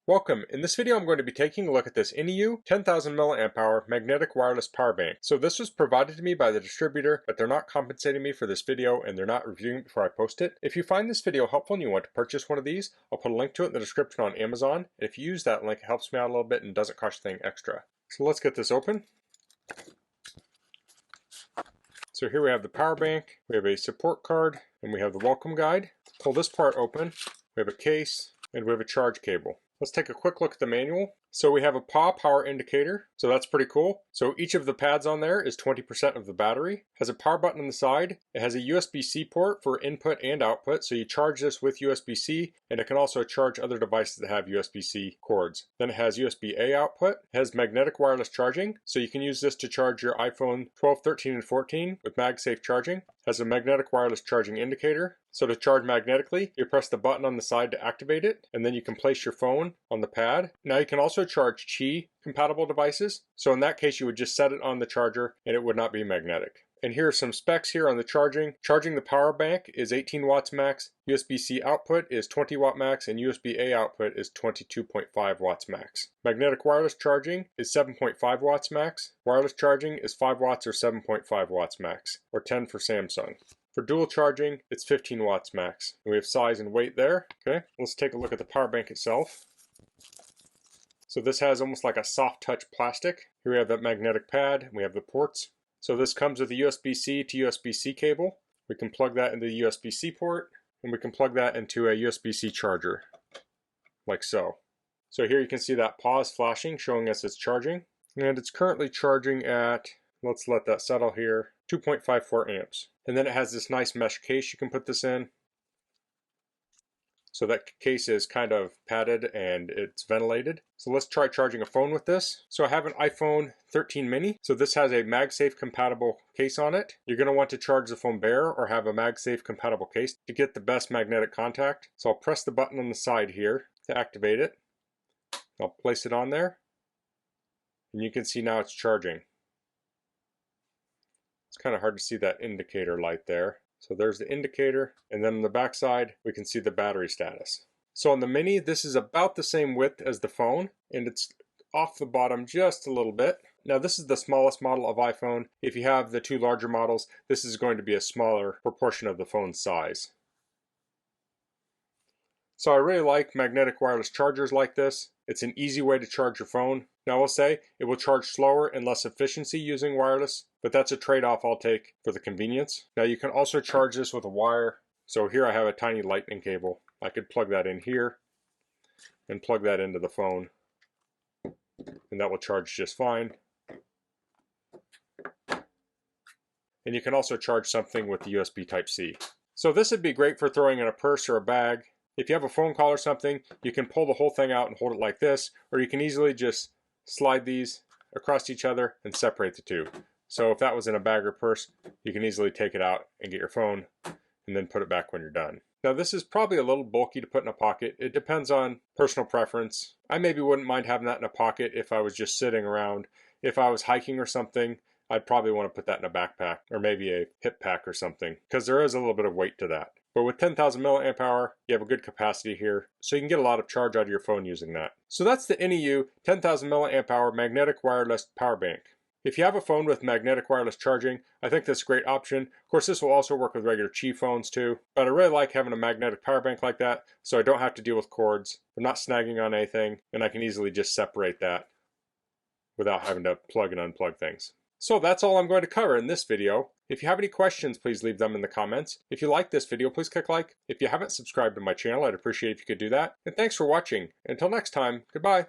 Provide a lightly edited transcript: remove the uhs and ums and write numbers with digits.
Welcome. In this video I'm going to be taking a look at this INIU 10,000 mAh magnetic wireless power bank. So this was provided to me by the distributor, but they're not compensating me for this video and they're not reviewing it before I post it. If you find this video helpful and you want to purchase one of these, I'll put a link to it in the description on Amazon. And if you use that link, it helps me out a little bit and doesn't cost you anything extra. So let's get this open. So here we have the power bank, we have a support card, and we have the welcome guide. Pull this part open, we have a case, and we have a charge cable. Let's take a quick look at the manual. So we have a PAW power indicator, so that's pretty cool. So each of the pads on there is 20% of the battery. Has a power button on the side. It has a USB-C port for input and output, so you charge this with USB-C, and it can also charge other devices that have USB-C cords. Then it has USB-A output. It has magnetic wireless charging, so you can use this to charge your iPhone 12, 13, and 14 with MagSafe charging. It has a magnetic wireless charging indicator. So to charge magnetically, you press the button on the side to activate it, and then you can place your phone on the pad. Now you can also charge Qi compatible devices. So in that case, you would just set it on the charger and it would not be magnetic. And here are some specs here on the charging. Charging the power bank is 18 watts max, USB-C output is 20 watt max, and USB-A output is 22.5 watts max. Magnetic wireless charging is 7.5 watts max. Wireless charging is 5 watts or 7.5 watts max, or 10 for Samsung. For dual charging, it's 15 watts max. And we have size and weight there. Okay, let's take a look at the power bank itself. So this has almost like a soft touch plastic. Here we have that magnetic pad, and we have the ports. So this comes with a USB-C to USB-C cable. We can plug that into the USB-C port, and we can plug that into a USB-C charger, like so. So here you can see that pause flashing, showing us it's charging. And it's currently charging at, let's let that settle here, 2.54 amps. And then it has this nice mesh case you can put this in. So that case is kind of padded and it's ventilated. So let's try charging a phone with this. So I have an iPhone 13 mini. So this has a MagSafe compatible case on it. You're going to want to charge the phone bare or have a MagSafe compatible case to get the best magnetic contact. So I'll press the button on the side here to activate it. I'll place it on there. And you can see now it's charging. It's kind of hard to see that indicator light there. So there's the indicator, and then on the back side we can see the battery status. So on the mini, this is about the same width as the phone, and it's off the bottom just a little bit. Now this is the smallest model of iPhone. If you have the two larger models, this is going to be a smaller proportion of the phone's size. So I really like magnetic wireless chargers like this. It's an easy way to charge your phone. Now I will say it will charge slower and less efficiency using wireless, but that's a trade-off I'll take for the convenience. Now you can also charge this with a wire. So here I have a tiny lightning cable. I could plug that in here and plug that into the phone, and that will charge just fine. And you can also charge something with the USB Type-C. So this would be great for throwing in a purse or a bag. If you have a phone call or something, you can pull the whole thing out and hold it like this, or you can easily just slide these across each other and separate the two. So if that was in a bag or purse, you can easily take it out and get your phone and then put it back when you're done. Now this is probably a little bulky to put in a pocket. It depends on personal preference. I maybe wouldn't mind having that in a pocket if I was just sitting around. If I was hiking or something, I'd probably want to put that in a backpack or maybe a hip pack or something, because there is a little bit of weight to that. But with 10,000 mAh, you have a good capacity here, so you can get a lot of charge out of your phone using that. So that's the INIU 10,000 mAh magnetic wireless power bank. If you have a phone with magnetic wireless charging, I think that's a great option. Of course, this will also work with regular Qi phones too, but I really like having a magnetic power bank like that, so I don't have to deal with cords. I'm not snagging on anything, and I can easily just separate that without having to plug and unplug things. So that's all I'm going to cover in this video. If you have any questions, please leave them in the comments. If you like this video, please click like. If you haven't subscribed to my channel, I'd appreciate if you could do that. And thanks for watching. Until next time, goodbye.